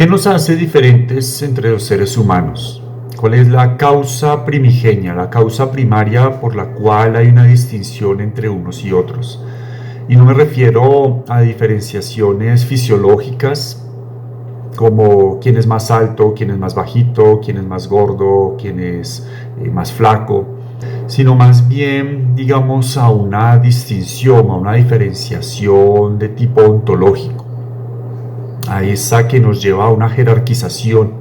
¿Qué nos hace diferentes entre los seres humanos? ¿Cuál es la causa primigenia, la causa primaria por la cual hay una distinción entre unos y otros? Y no me refiero a diferenciaciones fisiológicas, como quién es más alto, quién es más bajito, quién es más gordo, quién es más flaco, sino más bien, digamos, a una distinción, a una diferenciación de tipo ontológico, a esa que nos lleva a una jerarquización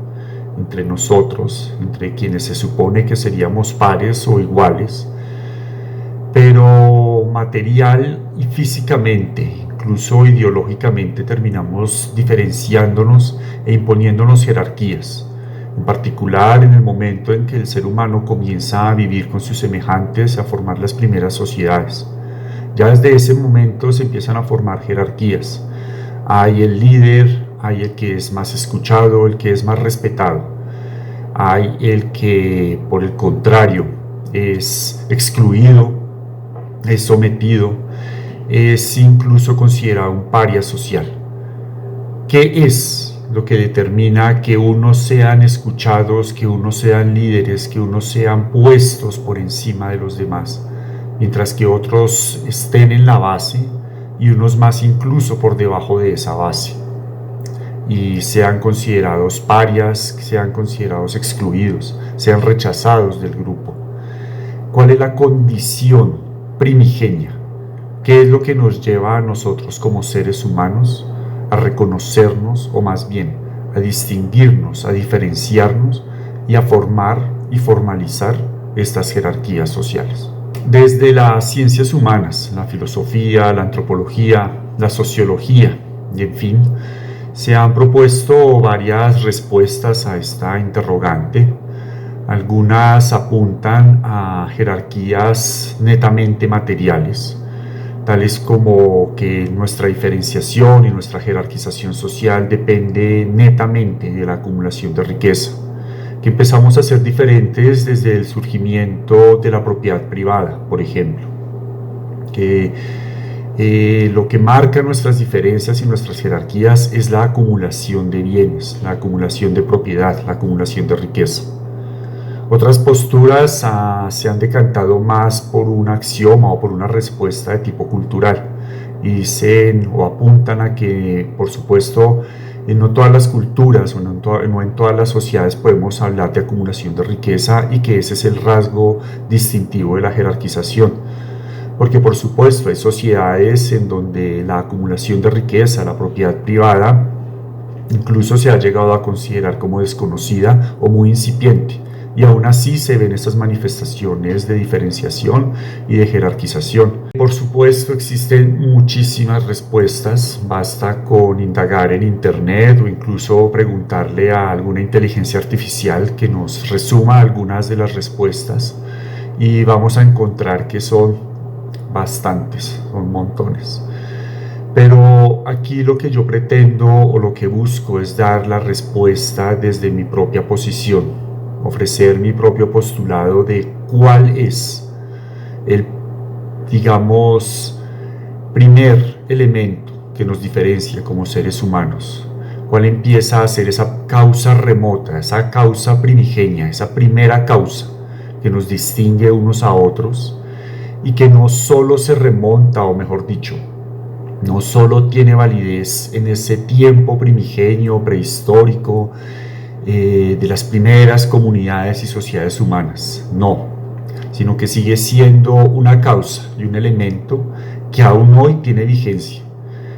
entre nosotros, entre quienes se supone que seríamos pares o iguales, pero material y físicamente, incluso ideológicamente, terminamos diferenciándonos e imponiéndonos jerarquías, en particular en el momento en que el ser humano comienza a vivir con sus semejantes, a formar las primeras sociedades. Ya desde ese momento se empiezan a formar jerarquías. Hay el líder, hay el que es más escuchado, el que es más respetado. Hay el que, por el contrario, es excluido, es sometido, es incluso considerado un paria social. ¿Qué es lo que determina que unos sean escuchados, que unos sean líderes, que unos sean puestos por encima de los demás, mientras que otros estén en la base y unos más incluso por debajo de esa base, y sean considerados parias, sean considerados excluidos, sean rechazados del grupo? ¿Cuál es la condición primigenia? ¿Qué es lo que nos lleva a nosotros como seres humanos a reconocernos, o más bien a distinguirnos, a diferenciarnos y a formar y formalizar estas jerarquías sociales? Desde las ciencias humanas, la filosofía, la antropología, la sociología y en fin, se han propuesto varias respuestas a esta interrogante. Algunas apuntan a jerarquías netamente materiales, tales como que nuestra diferenciación y nuestra jerarquización social depende netamente de la acumulación de riqueza, que empezamos a ser diferentes desde el surgimiento de la propiedad privada, por ejemplo, que lo que marca nuestras diferencias y nuestras jerarquías es la acumulación de bienes, la acumulación de propiedad, la acumulación de riqueza. Otras posturas se han decantado más por un axioma o por una respuesta de tipo cultural, y dicen o apuntan a que, por supuesto, no todas las culturas o no en todas las sociedades podemos hablar de acumulación de riqueza, y que ese es el rasgo distintivo de la jerarquización. Porque, por supuesto, hay sociedades en donde la acumulación de riqueza, la propiedad privada, incluso se ha llegado a considerar como desconocida o muy incipiente. Y aún así se ven estas manifestaciones de diferenciación y de jerarquización. Por supuesto, existen muchísimas respuestas. Basta con indagar en internet o incluso preguntarle a alguna inteligencia artificial que nos resuma algunas de las respuestas, y vamos a encontrar que son bastantes, son montones. Pero aquí lo que yo pretendo o lo que busco es dar la respuesta desde mi propia posición, ofrecer mi propio postulado de cuál es el, digamos, primer elemento que nos diferencia como seres humanos, cuál empieza a ser esa causa remota, esa causa primigenia, esa primera causa que nos distingue unos a otros, y que no solo se remonta, o mejor dicho, no solo tiene validez en ese tiempo primigenio, prehistórico, de las primeras comunidades y sociedades humanas, no, sino que sigue siendo una causa y un elemento que aún hoy tiene vigencia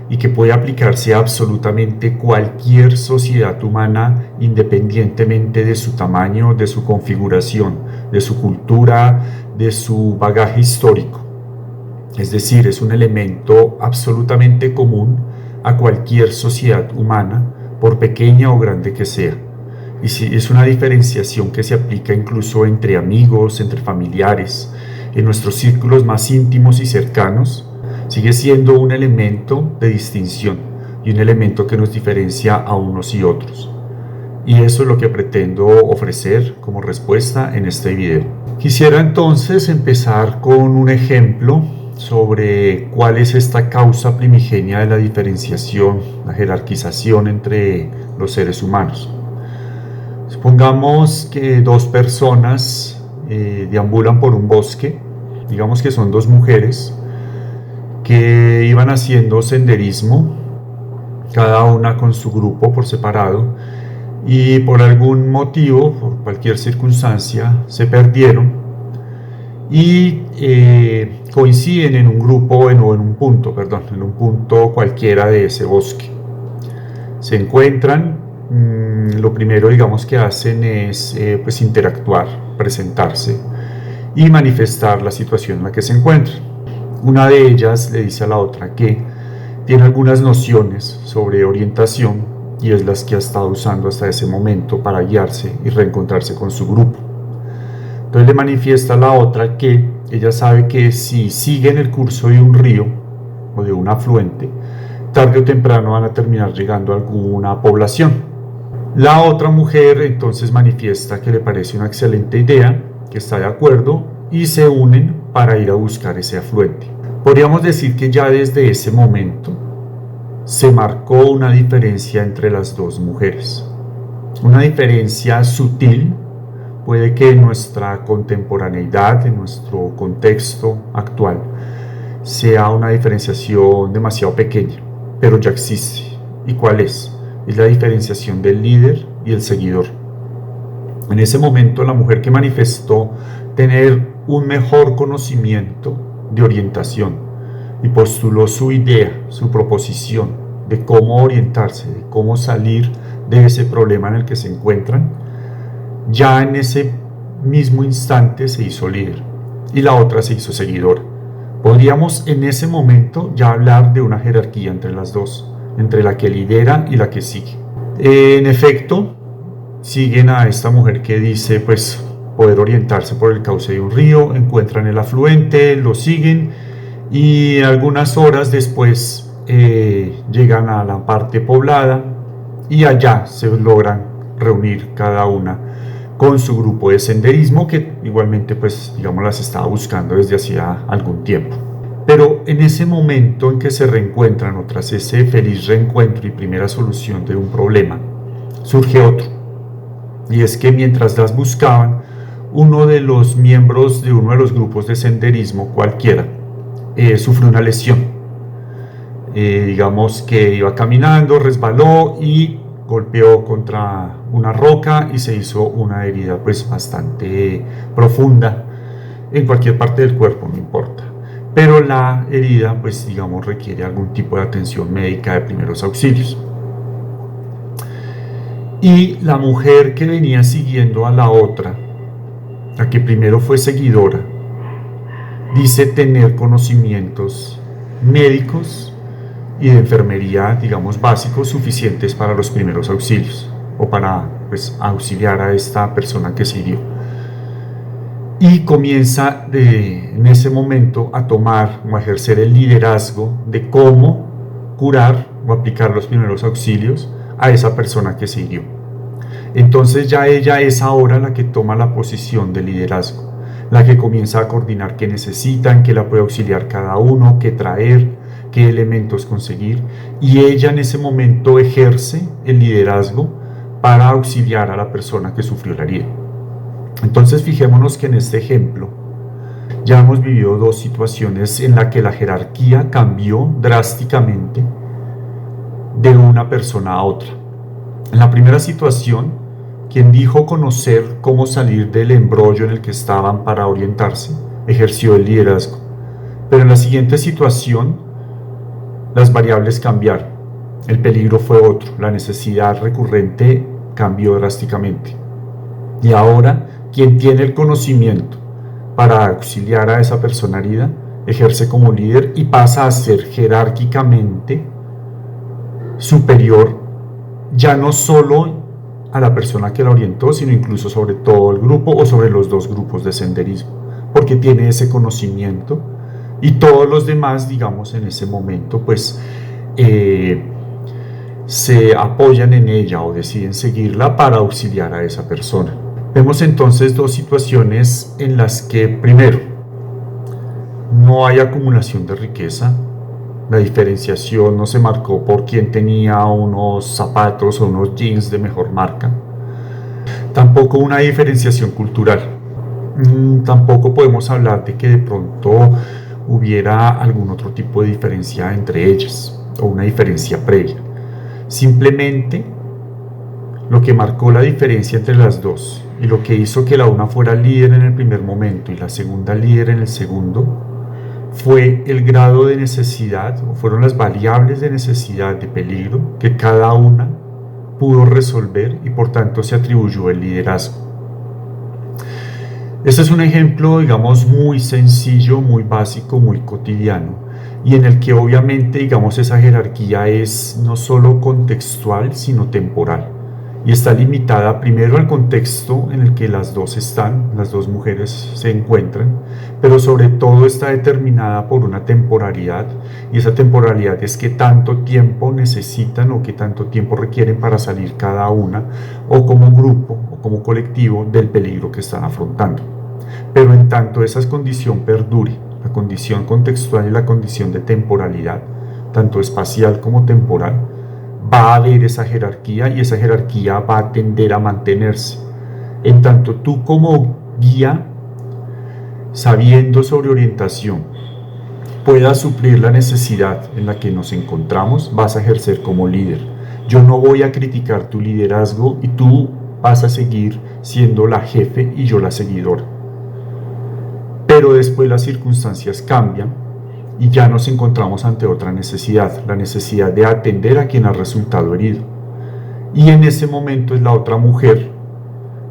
y que puede aplicarse a absolutamente cualquier sociedad humana, independientemente de su tamaño, de su configuración, de su cultura, de su bagaje histórico. Es decir, es un elemento absolutamente común a cualquier sociedad humana, por pequeña o grande que sea. Y si es una diferenciación que se aplica incluso entre amigos, entre familiares, en nuestros círculos más íntimos y cercanos, sigue siendo un elemento de distinción y un elemento que nos diferencia a unos y otros. Y eso es lo que pretendo ofrecer como respuesta en este video. Quisiera entonces empezar con un ejemplo sobre cuál es esta causa primigenia de la diferenciación, la jerarquización entre los seres humanos. Supongamos que dos personas deambulan por un bosque, digamos que son dos mujeres que iban haciendo senderismo, cada una con su grupo por separado, y por algún motivo, por cualquier circunstancia, se perdieron y coinciden en un grupo, en un punto cualquiera de ese bosque. Se encuentran, lo primero, digamos, que hacen es pues interactuar, presentarse y manifestar la situación en la que se encuentran. Una de ellas le dice a la otra que tiene algunas nociones sobre orientación y es las que ha estado usando hasta ese momento para guiarse y reencontrarse con su grupo. Entonces le manifiesta a la otra que ella sabe que si siguen el curso de un río o de un afluente, tarde o temprano van a terminar llegando a alguna población. La otra mujer entonces manifiesta que le parece una excelente idea, que está de acuerdo y se unen para ir a buscar ese afluente. Podríamos decir que ya desde ese momento se marcó una diferencia entre las dos mujeres. Una diferencia sutil, puede que en nuestra contemporaneidad, en nuestro contexto actual, sea una diferenciación demasiado pequeña, pero ya existe. ¿Y cuál es? Es la diferenciación del líder y el seguidor. En ese momento, la mujer que manifestó tener un mejor conocimiento de orientación y postuló su idea, su proposición de cómo orientarse, de cómo salir de ese problema en el que se encuentran, ya en ese mismo instante se hizo líder y la otra se hizo seguidora. Podríamos en ese momento ya hablar de una jerarquía entre las dos, entre la que lidera y la que sigue. En efecto, siguen a esta mujer que dice pues poder orientarse por el cauce de un río, encuentran el afluente, lo siguen y algunas horas después llegan a la parte poblada y allá se logran reunir cada una con su grupo de senderismo que igualmente pues digamos las estaba buscando desde hacía algún tiempo. Pero en ese momento en que se reencuentran o tras ese feliz reencuentro y primera solución de un problema, surge otro. Y es que mientras las buscaban, uno de los miembros de uno de los grupos de senderismo, cualquiera, sufrió una lesión. Digamos que iba caminando, resbaló y golpeó contra una roca y se hizo una herida pues bastante profunda en cualquier parte del cuerpo, no importa. Pero la herida pues digamos requiere algún tipo de atención médica de primeros auxilios. Y la mujer que venía siguiendo a la otra, la que primero fue seguidora, dice tener conocimientos médicos y de enfermería, digamos, básicos suficientes para los primeros auxilios o para pues, auxiliar a esta persona que se hirió. Y comienza en ese momento a tomar o a ejercer el liderazgo de cómo curar o aplicar los primeros auxilios a esa persona que se hirió. Entonces ya ella es ahora la que toma la posición de liderazgo, la que comienza a coordinar qué necesitan, qué la puede auxiliar cada uno, qué traer, qué elementos conseguir, y ella en ese momento ejerce el liderazgo para auxiliar a la persona que sufrió la herida. Entonces fijémonos que en este ejemplo ya hemos vivido dos situaciones en las que la jerarquía cambió drásticamente de una persona a otra. En la primera situación, quien dijo conocer cómo salir del embrollo en el que estaban para orientarse, ejerció el liderazgo. Pero en la siguiente situación, las variables cambiaron, el peligro fue otro, la necesidad recurrente cambió drásticamente. Y ahora, quien tiene el conocimiento para auxiliar a esa persona herida, ejerce como líder y pasa a ser jerárquicamente superior, ya no solo a la persona que la orientó, sino incluso sobre todo el grupo o sobre los dos grupos de senderismo, porque tiene ese conocimiento. Y todos los demás, digamos, en ese momento, pues se apoyan en ella o deciden seguirla para auxiliar a esa persona. Vemos entonces dos situaciones en las que, primero, no hay acumulación de riqueza, La diferenciación no se marcó por quién tenía unos zapatos o unos jeans de mejor marca. Tampoco una diferenciación cultural. Tampoco podemos hablar de que de pronto hubiera algún otro tipo de diferencia entre ellas o una diferencia previa. Simplemente lo que marcó la diferencia entre las dos y lo que hizo que la una fuera líder en el primer momento y la segunda líder en el segundo fue el grado de necesidad, o fueron las variables de necesidad de peligro que cada una pudo resolver y por tanto se atribuyó el liderazgo. Este es un ejemplo, digamos, muy sencillo, muy básico, muy cotidiano, y en el que obviamente, digamos, esa jerarquía es no solo contextual, sino temporal, y está limitada primero al contexto en el que las dos están, las dos mujeres se encuentran, pero sobre todo está determinada por una temporalidad, y esa temporalidad es qué tanto tiempo necesitan o qué tanto tiempo requieren para salir cada una, o como grupo, o como colectivo, del peligro que están afrontando. Pero en tanto esa condición perdure, la condición contextual y la condición de temporalidad, tanto espacial como temporal, va a haber esa jerarquía y esa jerarquía va a tender a mantenerse. En tanto tú como guía, sabiendo sobre orientación, puedas suplir la necesidad en la que nos encontramos, vas a ejercer como líder. Yo no voy a criticar tu liderazgo y tú vas a seguir siendo la jefe y yo la seguidora. Pero después las circunstancias cambian y ya nos encontramos ante otra necesidad, la necesidad de atender a quien ha resultado herido. Y en ese momento es la otra mujer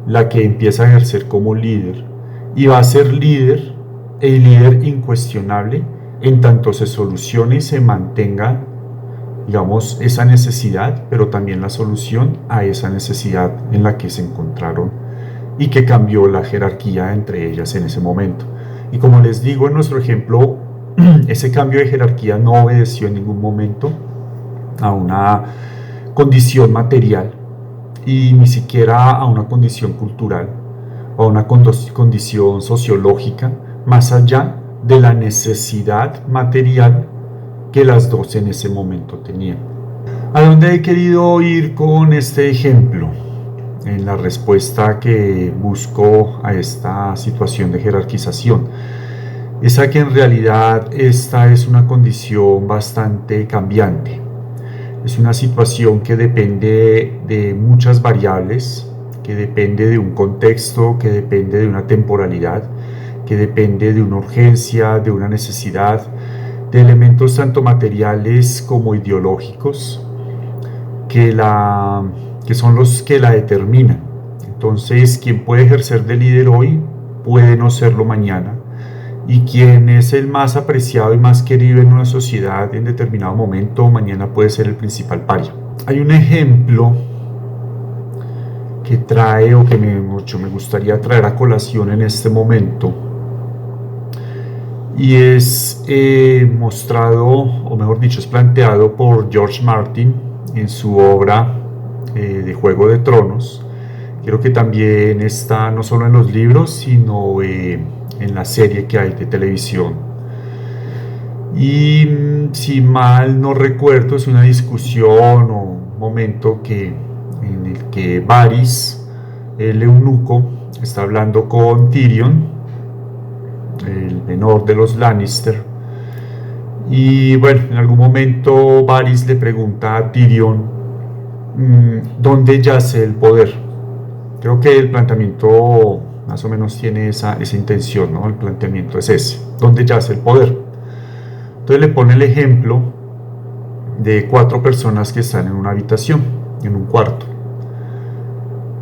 la que empieza a ejercer como líder y va a ser líder e líder incuestionable en tanto se solucione y se mantenga, digamos, esa necesidad, pero también la solución a esa necesidad en la que se encontraron y que cambió la jerarquía entre ellas en ese momento. Y como les digo en nuestro ejemplo, ese cambio de jerarquía no obedeció en ningún momento a una condición material y ni siquiera a una condición cultural o a una condición sociológica, más allá de la necesidad material que las dos en ese momento tenían. ¿A dónde he querido ir con este ejemplo? En la respuesta que busco a esta situación de jerarquización es a que en realidad esta es una condición bastante cambiante. Es una situación que depende de muchas variables, que depende de un contexto, que depende de una temporalidad, que depende de una urgencia, de una necesidad, de elementos tanto materiales como ideológicos, que son los que la determinan. Entonces, quien puede ejercer de líder hoy puede no serlo mañana, y quien es el más apreciado y más querido en una sociedad en determinado momento mañana puede ser el principal paria. Hay un ejemplo que trae o que me gustaría traer a colación en este momento, y es mostrado, o mejor dicho, es planteado por George Martin en su obra de Juego de Tronos. Creo que también está no solo en los libros, sino en la serie que hay de televisión. Y si mal no recuerdo, es una discusión o un momento en el que Varys, el eunuco, está hablando con Tyrion, el menor de los Lannister. Y bueno, en algún momento Varys le pregunta a Tyrion dónde yace el poder. Creo que el planteamiento más o menos tiene esa intención, ¿no? El planteamiento es ese, ¿dónde yace el poder? Entonces le pone el ejemplo de 4 personas que están en una habitación, en un cuarto.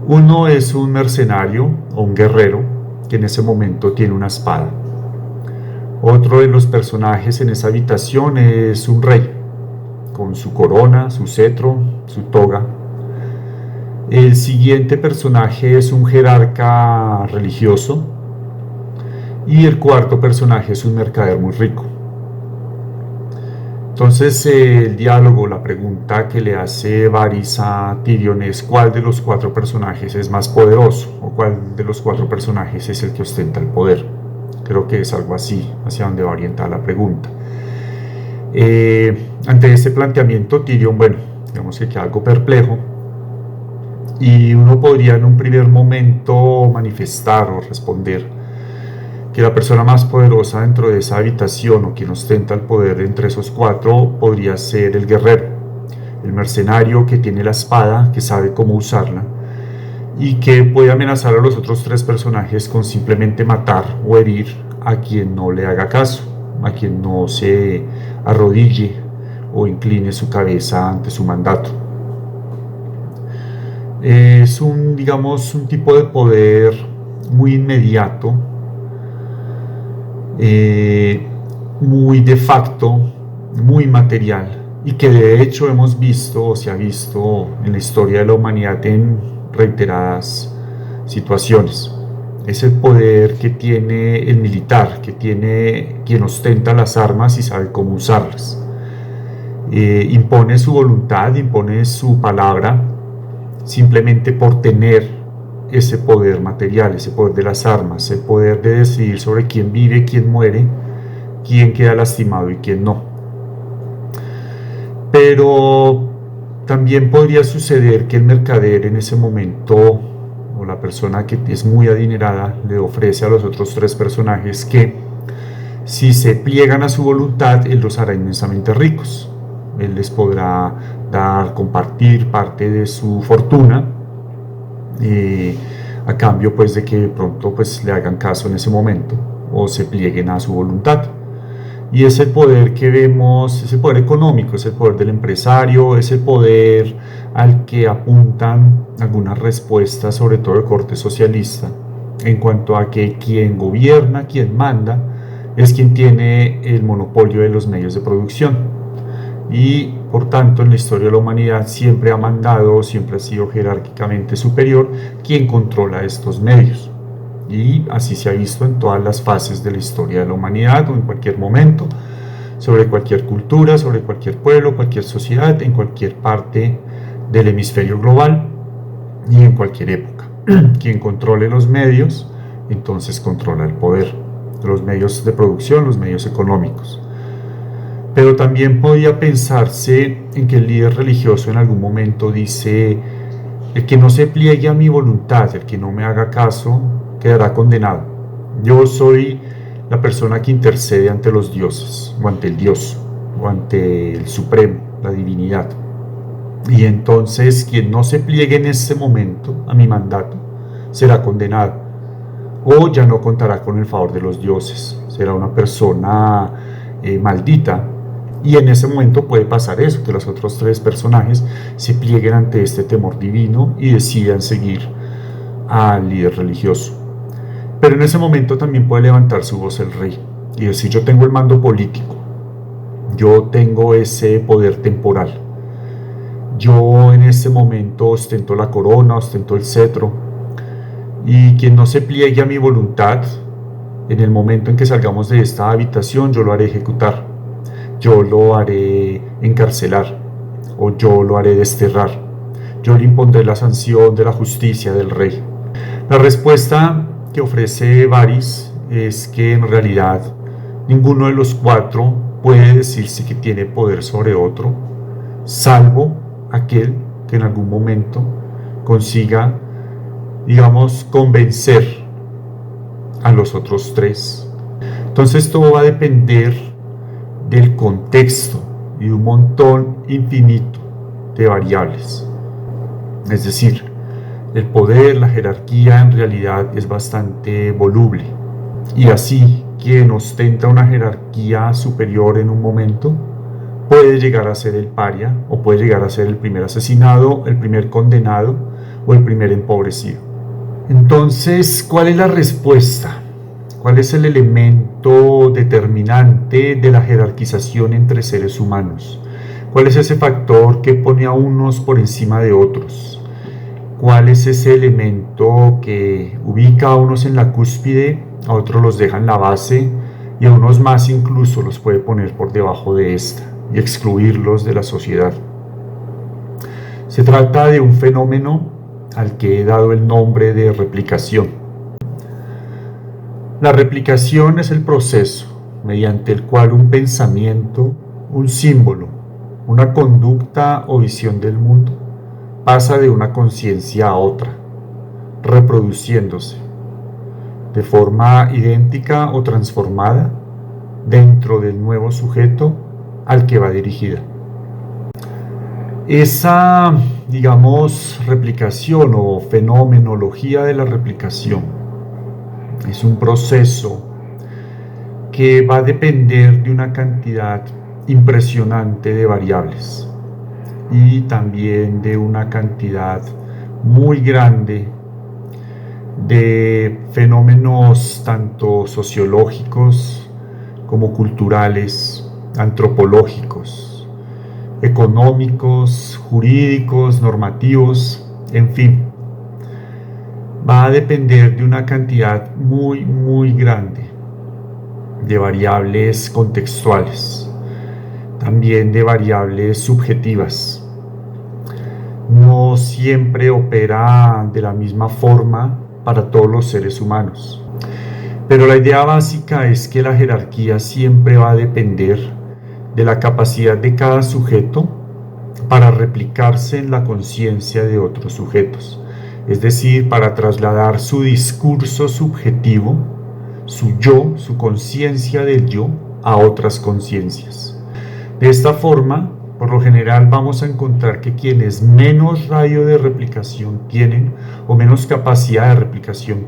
Uno es un mercenario o un guerrero que en ese momento tiene una espada. Otro de los personajes en esa habitación es un rey, con su corona, su cetro, su toga. El siguiente personaje es un jerarca religioso. Y el cuarto personaje es un mercader muy rico. Entonces el diálogo, la pregunta que le hace Varys a Tyrion es ¿cuál de los 4 personajes es más poderoso? ¿O cuál de los 4 personajes es el que ostenta el poder? Creo que es algo así, hacia donde va orientada la pregunta. Ante este planteamiento, Tyrion, bueno, digamos que queda algo perplejo, y uno podría en un primer momento manifestar o responder que la persona más poderosa dentro de esa habitación, o quien ostenta el poder entre esos cuatro, podría ser el guerrero, el mercenario que tiene la espada, que sabe cómo usarla y que puede amenazar a los otros tres personajes con simplemente matar o herir a quien no le haga caso, a quien no se arrodille o incline su cabeza ante su mandato. Es digamos, un tipo de poder muy inmediato, muy de facto, muy material, y que de hecho hemos visto o se ha visto en la historia de la humanidad en reiteradas situaciones. Es el poder que tiene el militar, que tiene quien ostenta las armas y sabe cómo usarlas. Impone su voluntad, impone su palabra, simplemente por tener ese poder material, ese poder de las armas, el poder de decidir sobre quién vive, quién muere, quién queda lastimado y quién no. Pero también podría suceder que el mercader en ese momento, o la persona que es muy adinerada, le ofrece a los otros tres personajes que si se pliegan a su voluntad, él los hará inmensamente ricos. Él les podrá compartir parte de su fortuna, a cambio pues de que pronto pues le hagan caso en ese momento o se plieguen a su voluntad. Y ese poder que vemos, ese poder económico, es el poder del empresario, es el poder al que apuntan algunas respuestas, sobre todo de corte socialista, en cuanto a que quien gobierna, quien manda, es quien tiene el monopolio de los medios de producción. Y por tanto en la historia de la humanidad siempre ha mandado, siempre ha sido jerárquicamente superior quien controla estos medios. Y así se ha visto en todas las fases de la historia de la humanidad o en cualquier momento, sobre cualquier cultura, sobre cualquier pueblo, cualquier sociedad, en cualquier parte del hemisferio global y en cualquier época. Quien controle los medios, entonces controla el poder, los medios de producción, los medios económicos. Pero también podía pensarse en que el líder religioso en algún momento dice: el que no se pliegue a mi voluntad, el que no me haga caso, quedará condenado. Yo soy la persona que intercede ante los dioses, o ante el Dios, o ante el Supremo, la divinidad. Y entonces quien no se pliegue en ese momento a mi mandato será condenado, o ya no contará con el favor de los dioses, será una persona maldita. Y en ese momento puede pasar eso, que los otros tres personajes se plieguen ante este temor divino y decidan seguir al líder religioso. Pero en ese momento también puede levantar su voz el rey y decir: yo tengo el mando político, yo tengo ese poder temporal, yo en este momento ostento la corona, ostento el cetro, y quien no se pliegue a mi voluntad, en el momento en que salgamos de esta habitación, yo lo haré ejecutar, yo lo haré encarcelar, o yo lo haré desterrar, yo le impondré la sanción de la justicia del rey. La respuesta que ofrece Varys es que en realidad ninguno de los cuatro puede decirse que tiene poder sobre otro, salvo aquel que en algún momento consiga, digamos, convencer a los otros tres. Entonces todo va a depender del contexto y de un montón infinito de variables. Es decir, el poder, la jerarquía en realidad es bastante voluble, y así quien ostenta una jerarquía superior en un momento puede llegar a ser el paria, o puede llegar a ser el primer asesinado, el primer condenado o el primer empobrecido. Entonces, ¿cuál es la respuesta? ¿Cuál es el elemento determinante de la jerarquización entre seres humanos? ¿Cuál es ese factor que pone a unos por encima de otros? ¿Cuál es ese elemento que ubica a unos en la cúspide, a otros los deja en la base y a unos más incluso los puede poner por debajo de esta y excluirlos de la sociedad? Se trata de un fenómeno al que he dado el nombre de replicación. La replicación es el proceso mediante el cual un pensamiento un símbolo, una conducta o visión del mundo pasa de una conciencia a otra, reproduciéndose de forma idéntica o transformada dentro del nuevo sujeto al que va dirigida. Esa, digamos, replicación o fenomenología de la replicación es un proceso que va a depender de una cantidad impresionante de variables y también de una cantidad muy grande de fenómenos tanto sociológicos como culturales, antropológicos, económicos, jurídicos, normativos, en fin. Va a depender de una cantidad muy grande de variables contextuales, también de variables subjetivas. No siempre opera de la misma forma para todos los seres humanos. Pero la idea básica es que la jerarquía siempre va a depender de la capacidad de cada sujeto para replicarse en la conciencia de otros sujetos, es decir, para trasladar su discurso subjetivo, su yo, su conciencia del yo, a otras conciencias. De esta forma, por lo general vamos a encontrar que quienes menos radio de replicación tienen o menos capacidad de replicación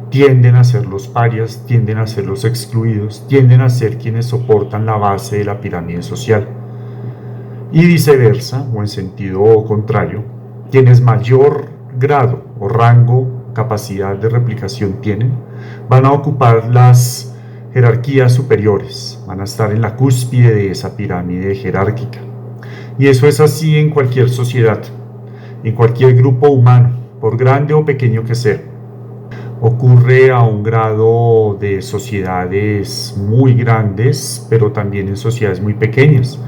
tienden a ser los parias, tienden a ser los excluidos, tienden a ser quienes soportan la base de la pirámide social. Y viceversa, o en sentido contrario, quienes mayor grado o rango, capacidad de replicación tienen, van a ocupar las jerarquías superiores, van a estar en la cúspide de esa pirámide jerárquica. Y eso es así en cualquier sociedad, en cualquier grupo humano, por grande o pequeño que sea. Ocurre a un grado de sociedades muy grandes, pero también en sociedades muy pequeñas.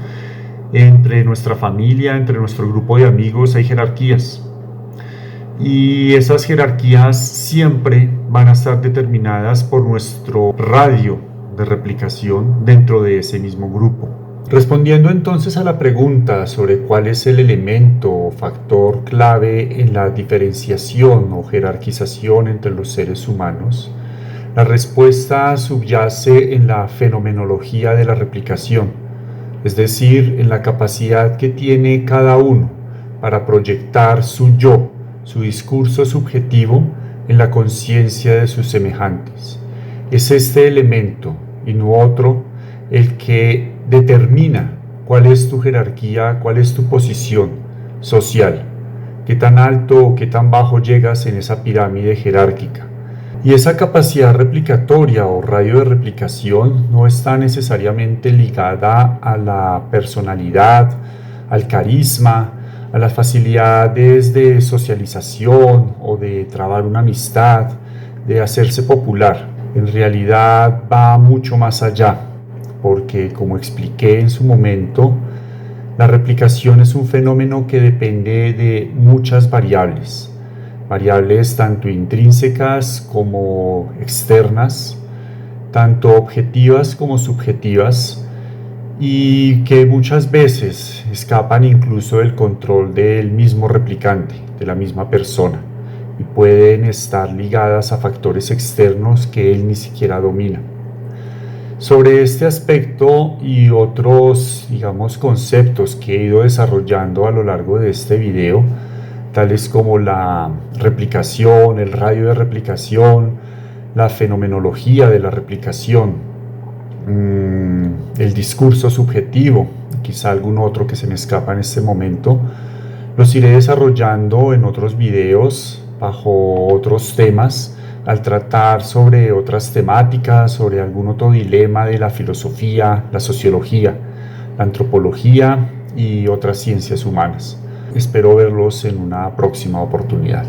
Entre nuestra familia, entre nuestro grupo de amigos hay jerarquías. Y esas jerarquías siempre van a estar determinadas por nuestro radio de replicación dentro de ese mismo grupo. Respondiendo entonces a la pregunta sobre cuál es el elemento o factor clave en la diferenciación o jerarquización entre los seres humanos, la respuesta subyace en la fenomenología de la replicación, es decir, en la capacidad que tiene cada uno para proyectar su yo, su discurso subjetivo en la conciencia de sus semejantes. Es este elemento y no otro el que determina cuál es tu jerarquía, cuál es tu posición social, qué tan alto o qué tan bajo llegas en esa pirámide jerárquica. Y esa capacidad replicatoria o radio de replicación no está necesariamente ligada a la personalidad, al carisma, a las facilidades de socialización o de trabar una amistad, de hacerse popular. En realidad va mucho más allá, porque como expliqué en su momento, la replicación es un fenómeno que depende de muchas variables tanto intrínsecas como externas, tanto objetivas como subjetivas, y que muchas veces escapan incluso del control del mismo replicante, de la misma persona, y pueden estar ligadas a factores externos que él ni siquiera domina. Sobre este aspecto y otros, conceptos que he ido desarrollando a lo largo de este video, tales como la replicación, el radio de replicación, la fenomenología de la replicación, el discurso subjetivo, quizá algún otro que se me escapa en este momento, los iré desarrollando en otros videos bajo otros temas, al tratar sobre otras temáticas, sobre algún otro dilema de la filosofía, la sociología, la antropología y otras ciencias humanas. Espero verlos en una próxima oportunidad.